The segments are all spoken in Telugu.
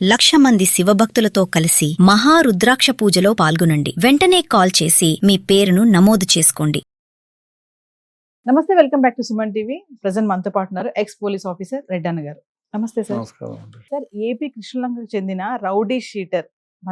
1,00,000 మంది శివభక్తులతో కలిసి మహారుద్రాక్ష పూజలో పాల్గొనండి. వెంటనే కాల్ చేసి మీ పేరును నమోదు చేసుకోండి. నమస్తే, welcome back to Suman TV. Present మనతో పాటు ఉన్నారు ఎక్స్ పోలీస్ ఆఫీసర్ రెడ్డన్న గారు. నమస్తే సార్. నమస్కారం అండి. సార్, ఏపీ కృష్ణలంకకు చెందిన రౌడీ షీటర్,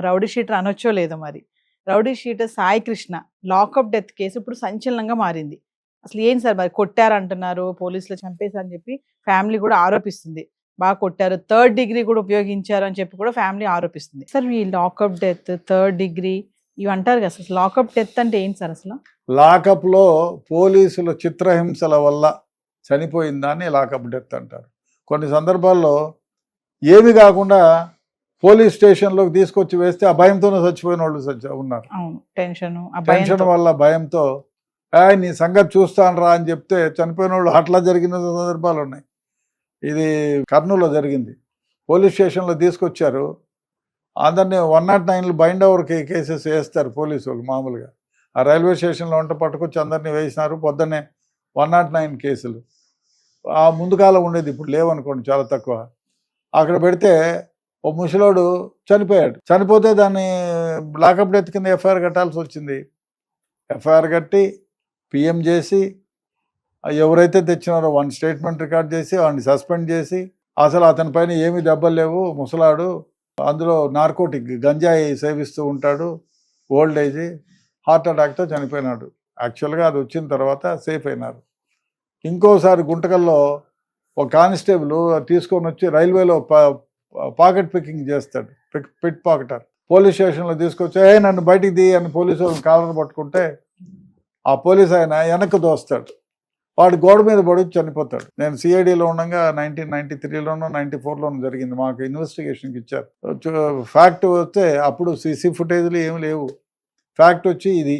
రౌడీ షీటర్ అనొచ్చో లేదో మరి, rowdy sheeter Sai Krishna lockup death case ఇప్పుడు సంచలనంగా మారింది. అసలు ఏం సార్, మరి కొట్టారంటున్నారు, పోలీసులు చంపేశారని చెప్పి ఫ్యామిలీ కూడా ఆరోపిస్తుంది. బాగా కొట్టారు, 3rd డిగ్రీ కూడా ఉపయోగించారు అని చెప్పి కూడా ఫ్యామిలీ ఆరోపిస్తుంది. సార్, ఈ లాకప్ డెత్, 3rd డిగ్రీ ఇవి అంటారు కదా, అసలు లాకప్ డెత్ అంటే ఏంటి సార్? అసలు లాకప్లో పోలీసుల చిత్రహింసల వల్ల చనిపోయిన దాన్ని లాకప్ డెత్ అంటారు. కొన్ని సందర్భాల్లో ఏమి కాకుండా పోలీస్ స్టేషన్లోకి తీసుకొచ్చి వేస్తే ఆ భయంతోనే చచ్చిపోయిన వాళ్ళు ఉన్నారు. టెన్షన్ వల్ల భయంతో నీ సంగతి చూస్తాను రా అని చెప్తే చనిపోయిన వాళ్ళు అట్లా జరిగిన సందర్భాలు ఉన్నాయి. ఇది కర్నూలులో జరిగింది. పోలీస్ స్టేషన్లో తీసుకొచ్చారు, అందరినీ 109 బైండ్ ఓవర్ కేసెస్ వేస్తారు పోలీసు వాళ్ళు మామూలుగా. ఆ రైల్వే స్టేషన్లో ఉంటే పట్టుకొచ్చి అందరినీ వేసినారు. పొద్దున్నే 109 కేసులు. ఆ ముందు కాలం ఉండేది, ఇప్పుడు లేవనుకోండి, చాలా తక్కువ. అక్కడ పెడితే ఓ ముసలోడు చనిపోయాడు. చనిపోతే దాన్ని లాకప్ డెత్ కింద ఎఫ్ఐఆర్ కట్టాల్సి వచ్చింది. ఎఫ్ఐఆర్ కట్టి పిఎం చేసి ఎవరైతే తెచ్చినారో వాడిని స్టేట్మెంట్ రికార్డ్ చేసి వాడిని సస్పెండ్ చేసి, అసలు అతని పైన ఏమీ దెబ్బలు లేవు, ముసలాడు అందులో నార్కోటిక్ గంజాయి సేవిస్తూ ఉంటాడు, ఓల్డ్ ఏజ్, హార్ట్ అటాక్తో చనిపోయినాడు. యాక్చువల్గా అది వచ్చిన తర్వాత సేఫ్ అయినారు. ఇంకోసారి గుంటకల్లో ఒక కానిస్టేబుల్ తీసుకొని వచ్చి రైల్వేలో పాకెట్ పికింగ్ చేస్తాడు, పిట్ పాకెటర్. పోలీస్ స్టేషన్లో తీసుకొచ్చి నన్ను బయటికి దిగి అని పోలీసు వాళ్ళని కాలర్ పట్టుకుంటే ఆ పోలీస్ ఆయన వెనక్కి దోస్తాడు, వాడు గోడ మీద పడి చనిపోతాడు. నేను సిఐడిలో ఉండగా 1993లోనో 94లోనో జరిగింది. మాకు ఇన్వెస్టిగేషన్కి ఇచ్చారు. ఫ్యాక్ట్ వస్తే అప్పుడు సీసీ ఫుటేజ్లు ఏమి లేవు. ఫ్యాక్ట్ వచ్చి ఇది,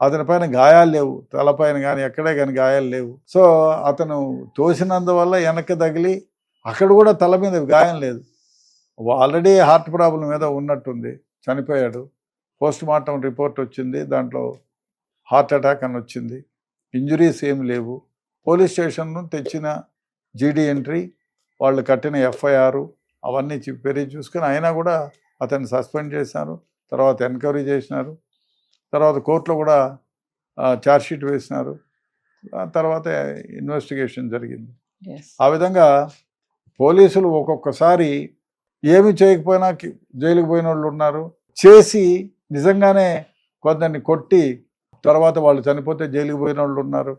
అతని పైన గాయాలు లేవు, తలపైన కానీ ఎక్కడే కానీ గాయాలు లేవు. సో అతను తోసినందువల్ల వెనక్కి తగిలి అక్కడ కూడా తల మీద గాయం లేదు, ఆల్రెడీ హార్ట్ ప్రాబ్లం మీద ఉన్నట్టుంది, చనిపోయాడు. పోస్ట్ మార్టం రిపోర్ట్ వచ్చింది, దాంట్లో హార్ట్ అటాక్ అని వచ్చింది. ఇంజురీస్ ఏమి లేవు. పోలీస్ స్టేషన్ తెచ్చిన జీడీ ఎంట్రీ, వాళ్ళు కట్టిన ఎఫ్ఐఆర్ అవన్నీ చూసుకొని అయినా కూడా అతన్ని సస్పెండ్ చేశారు. తర్వాత ఎంక్వైరీ చేసినారు, తర్వాత కోర్టులో కూడా ఛార్జ్షీట్ వేసినారు, తర్వాత ఇన్వెస్టిగేషన్ జరిగింది. ఆ విధంగా పోలీసులు ఒక్కొక్కసారి ఏమి చేయకపోయినా జైలుకు పోయిన వాళ్ళు ఉన్నారు, చేసి నిజంగానే కొందరిని కొట్టి తర్వాత వాళ్ళు చనిపోతే జైలుకు పోయిన వాళ్ళు ఉన్నారు.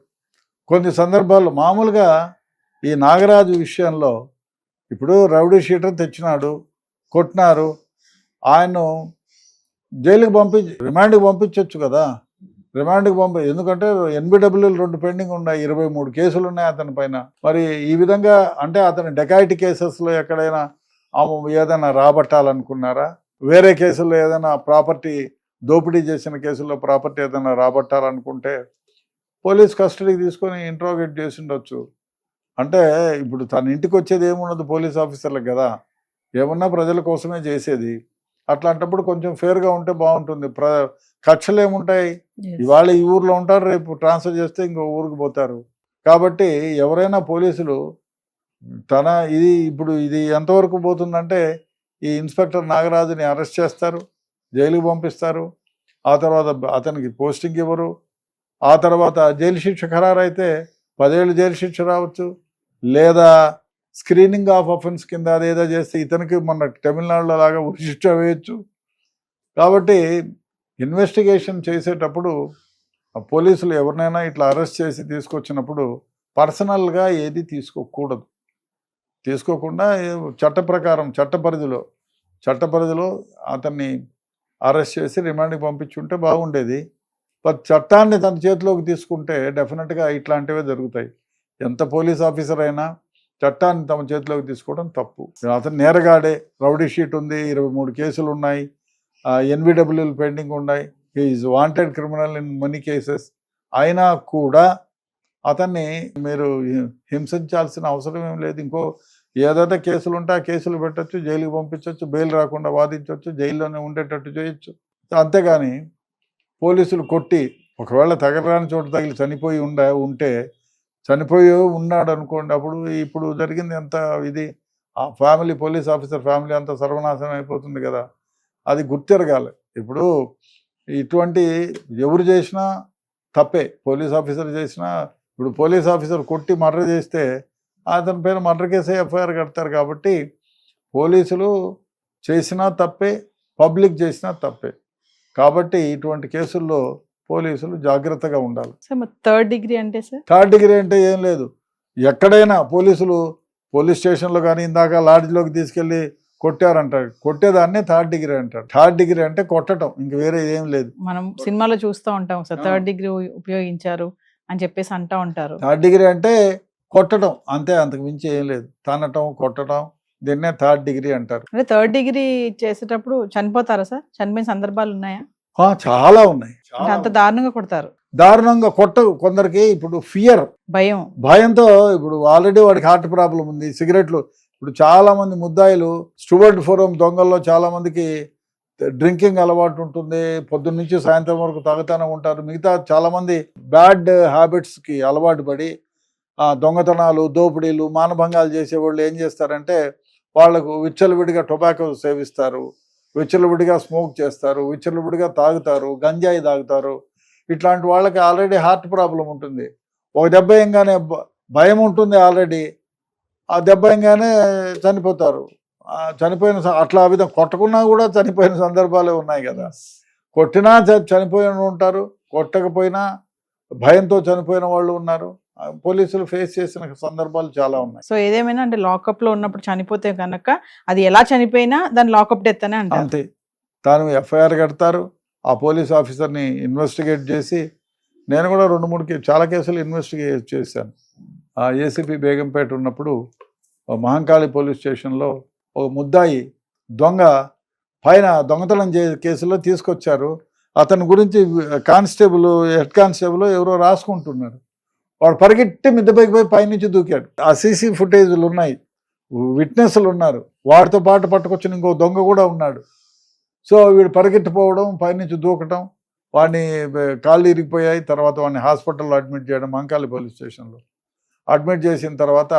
కొన్ని సందర్భాల్లో మామూలుగా ఈ నాగరాజు విషయంలో ఇప్పుడు రౌడీ షీటర్ తెచ్చినాడు, కొట్టినారు, ఆయన్ను జైలుకి రిమాండ్కి పంపించవచ్చు కదా. రిమాండ్కి ఎందుకంటే ఎన్బిడబ్ల్యూలు 2 పెండింగ్ ఉన్నాయి, 23 కేసులు ఉన్నాయి అతని పైన. మరి ఈ విధంగా అంటే అతని డెకాయిటీ కేసెస్లో ఎక్కడైనా ఏదైనా రాబట్టాలనుకున్నారా, వేరే కేసుల్లో ఏదైనా ప్రాపర్టీ దోపిడీ చేసిన కేసుల్లో ప్రాపర్టీ ఏదైనా రాబట్టాలనుకుంటే పోలీస్ కస్టడీకి తీసుకొని ఇంట్రోగేట్ చేసి ఉండొచ్చు. అంటే ఇప్పుడు తన ఇంటికి వచ్చేది ఏమున్నది పోలీస్ ఆఫీసర్లకు కదా, ఏమన్నా ప్రజల కోసమే చేసేది. అట్లాంటప్పుడు కొంచెం ఫేర్గా ఉంటే బాగుంటుంది. కక్షలు ఏముంటాయి, ఇవాళ ఈ ఊర్లో ఉంటారు, రేపు ట్రాన్స్ఫర్ చేస్తే ఇంకో ఊరికి పోతారు. కాబట్టి ఎవరైనా పోలీసులు ఇప్పుడు ఇది ఎంతవరకు పోతుందంటే, ఈ ఇన్స్పెక్టర్ నాగరాజుని అరెస్ట్ చేస్తారు, జైలుకి పంపిస్తారు, ఆ తర్వాత అతనికి పోస్టింగ్ ఇవ్వరు, ఆ తర్వాత జైలు శిక్ష ఖరారైతే 10 ఏళ్ళు జైలు శిక్ష రావచ్చు, లేదా స్క్రీనింగ్ ఆఫ్ అఫెన్స్ కింద అదేదో చేస్తే ఇతనికి మన తమిళనాడులో లాగా శిక్ష వేయచ్చు. కాబట్టి ఇన్వెస్టిగేషన్ చేసేటప్పుడు పోలీసులు ఎవరినైనా ఇట్లా అరెస్ట్ చేసి తీసుకొచ్చినప్పుడు పర్సనల్గా ఏది తీసుకోకూడదు. తీసుకోకుండా చట్ట ప్రకారం చట్టపరిధిలో అతన్ని అరెస్ట్ చేసి రిమాండ్కి పంపించుంటే బాగుండేది. చట్టాన్ని తన చేతిలోకి తీసుకుంటే డెఫినెట్గా ఇట్లాంటివే జరుగుతాయి. ఎంత పోలీస్ ఆఫీసర్ అయినా చట్టాన్ని తమ చేతిలోకి తీసుకోవడం తప్పు. అతను నేరగాడే, రౌడీ షీట్ ఉంది, 23 కేసులు ఉన్నాయి, ఎన్బిడబ్ల్యూలు పెండింగ్ ఉన్నాయి, is wanted criminal in money cases. అయినా కూడా అతన్ని మీరు హింసించాల్సిన అవసరం ఏం లేదు. ఇంకో ఏదైతే కేసులు ఉంటే ఆ కేసులు పెట్టచ్చు, జైలుకి పంపించవచ్చు, బెయిల్ రాకుండా వాదించవచ్చు, జైల్లోనే ఉండేటట్టు చేయొచ్చు. అంతేగాని పోలీసులు కొట్టి ఒకవేళ తగలరాని చోట తగిలి చనిపోయి ఉన్నాడు అనుకోండి, అప్పుడు ఇప్పుడు జరిగింది ఎంత ఇది ఆ ఫ్యామిలీ, పోలీస్ ఆఫీసర్ ఫ్యామిలీ అంతా సర్వనాశనం అయిపోతుంది కదా. అది గుర్తెరగాలి. ఇప్పుడు ఇటువంటి ఎవరు చేసినా తప్పే. పోలీస్ ఆఫీసర్ చేసినా, ఇప్పుడు పోలీస్ ఆఫీసర్ కొట్టి మర్డర్ చేస్తే అతని పేరు మర్డర్ కేసు ఎఫ్ఐఆర్ కడతారు. కాబట్టి పోలీసులు చేసినా తప్పే, పబ్లిక్ చేసినా తప్పే. కాబట్టి ఇటువంటి కేసుల్లో పోలీసులు జాగ్రత్తగా ఉండాలి. సార్ మరి థర్డ్ డిగ్రీ అంటే సార్? థర్డ్ డిగ్రీ అంటే ఏం లేదు, ఎక్కడైనా పోలీసులు పోలీస్ స్టేషన్లో కానీ ఇందాక లాడ్జ్లోకి తీసుకెళ్ళి కొట్టారంటారు, కొట్టేదాన్ని థర్డ్ డిగ్రీ అంటారు. థర్డ్ డిగ్రీ అంటే కొట్టడం, ఇంక వేరే ఏం లేదు. మనం సినిమాలో చూస్తూ ఉంటాం సార్, థర్డ్ డిగ్రీ ఉపయోగించారు అని చెప్పేసి అంటా ఉంటారు. థర్డ్ డిగ్రీ అంటే కొట్టడం అంతే, అంతకు మించి ఏం లేదు. తనటం, కొట్టడం, దీన్నే థర్డ్ డిగ్రీ అంటారు. అంటే థర్డ్ డిగ్రీ చేసేటప్పుడు చనిపోతారా సార్? చనిపోయిన సందర్భాలు ఉన్నాయా? చాలా ఉన్నాయి. అంటే అంత దారుణంగా కొడతారు? దారుణంగా కొట్టవు. కొందరికి ఇప్పుడు ఫియర్, భయంతో, ఇప్పుడు ఆల్రెడీ వాడికి హార్ట్ ప్రాబ్లం ఉంది, సిగరెట్లు. ఇప్పుడు చాలా మంది ముద్దాయిలు స్టూవర్ట్ ఫోరం దొంగల్లో చాలా మందికి డ్రింకింగ్ అలవాటు ఉంటుంది, పొద్దున్న నుంచి సాయంత్రం వరకు తాగుతూనే ఉంటారు. మిగతా చాలా మంది బ్యాడ్ హ్యాబిట్స్కి అలవాటు పడి దొంగతనాలు, దోపిడీలు, మానభంగాలు చేసేవాళ్ళు ఏం చేస్తారంటే వాళ్లకు విచ్చలవిడిగా టొబాకో సేవిస్తారు, విచ్చలవిడిగా స్మోక్ చేస్తారు, విచ్చలవిడిగా తాగుతారు, గంజాయి తాగుతారు. ఇట్లాంటి వాళ్ళకి ఆల్రెడీ హార్ట్ ప్రాబ్లం ఉంటుంది. ఒక దెబ్బ వేయంగానే భయం ఉంటుంది ఆల్రెడీ, ఆ దెబ్బ వేయంగానే చనిపోతారు. చనిపోయిన అట్లా ఆ విధంగా కొట్టకున్నా కూడా చనిపోయిన సందర్భాలే ఉన్నాయి కదా. కొట్టినా చనిపోయిన ఉంటారు, కొట్టకపోయినా భయంతో చనిపోయిన వాళ్ళు ఉన్నారు. పోలీసులు ఫేస్ చేసిన సందర్భాలు చాలా ఉన్నాయి. సో ఏదేమైనా అంటే లాకప్ లో ఉన్నప్పుడు చనిపోతే కనుక అది ఎలా చనిపోయినా దాని లాకప్ డెత్ అనే అంటారు. అంతే, తాను ఎఫ్ఐఆర్ కడతారు. ఆ పోలీస్ ఆఫీసర్ని ఇన్వెస్టిగేట్ చేసి, నేను కూడా 2-3 చాలా కేసులు ఇన్వెస్టిగేట్ చేశాను. ఆ ఏసీపీ బేగంపేట ఉన్నప్పుడు మహంకాళి పోలీస్ స్టేషన్లో ఒక ముద్దాయి దొంగ పైన దొంగతనం కేసులో తీసుకొచ్చారు. అతని గురించి కానిస్టేబుల్, హెడ్ కానిస్టేబుల్ ఎవరో రాసుకుంటున్నారు. వాడు పరిగెట్టి మిద్దపైకి పోయి పైనుంచి దూకాడు. ఆ సీసీ ఫుటేజ్లు ఉన్నాయి, విట్నెస్లు ఉన్నారు. వాడితో పాటు పట్టుకొచ్చిన ఇంకో దొంగ కూడా ఉన్నాడు. సో వీడు పరిగెట్టిపోవడం, పైనుంచి దూకటం, వాడిని కాళ్ళు ఇరిగిపోయాయి. తర్వాత వాడిని హాస్పిటల్లో అడ్మిట్ చేయడం, మహంకాళి పోలీస్ స్టేషన్లో అడ్మిట్ చేసిన తర్వాత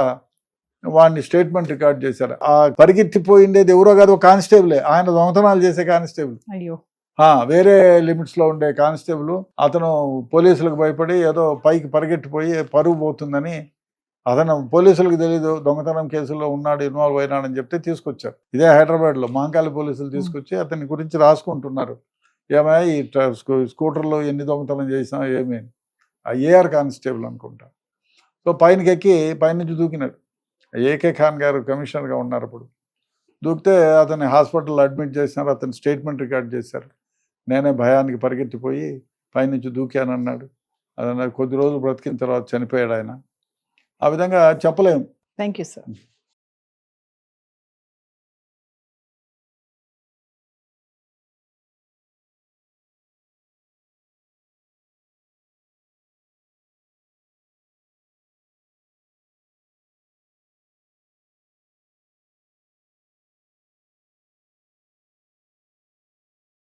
వాడిని స్టేట్మెంట్ రికార్డ్ చేశారు. ఆ పరిగెత్తిపోయిండేది ఎవరో కాదు, కానిస్టేబులే. ఆయన దొంగతనాలు చేసే కానిస్టేబుల్, అయ్యో వేరే లిమిట్స్లో ఉండే కానిస్టేబుల్. అతను పోలీసులకు భయపడి ఏదో పైకి పరిగెట్టిపోయి పరుగు పోతుందని, అతను పోలీసులకు తెలీదు దొంగతనం కేసులో ఉన్నాడు, ఇన్వాల్వ్ అయినాడని చెప్తే తీసుకొచ్చారు. ఇదే హైదరాబాద్లో మహంకాళి పోలీసులు తీసుకొచ్చి అతని గురించి రాసుకుంటున్నారు. ఏమైనా ఈ స్కూటర్లో ఎన్ని దొంగతనం చేసినా ఏమీ. ఆ ఏఆర్ కానిస్టేబుల్ అనుకుంటా. సో పైనకి ఎక్కి పైనుంచి దూకినాడు. ఏకే ఖాన్ గారు కమిషనర్గా ఉన్నారు అప్పుడు. దూకితే అతన్ని హాస్పిటల్లో అడ్మిట్ చేసినారు. అతను స్టేట్మెంట్ రికార్డ్ చేశారు. నేనే భయానికి పరిగెత్తిపోయి పైనుంచి దూకానన్నాడు. అదన్నా కొద్ది రోజులు బ్రతికిన తర్వాత చనిపోయాడు ఆయన. ఆ విధంగా చెప్పలేము. Thank you sir.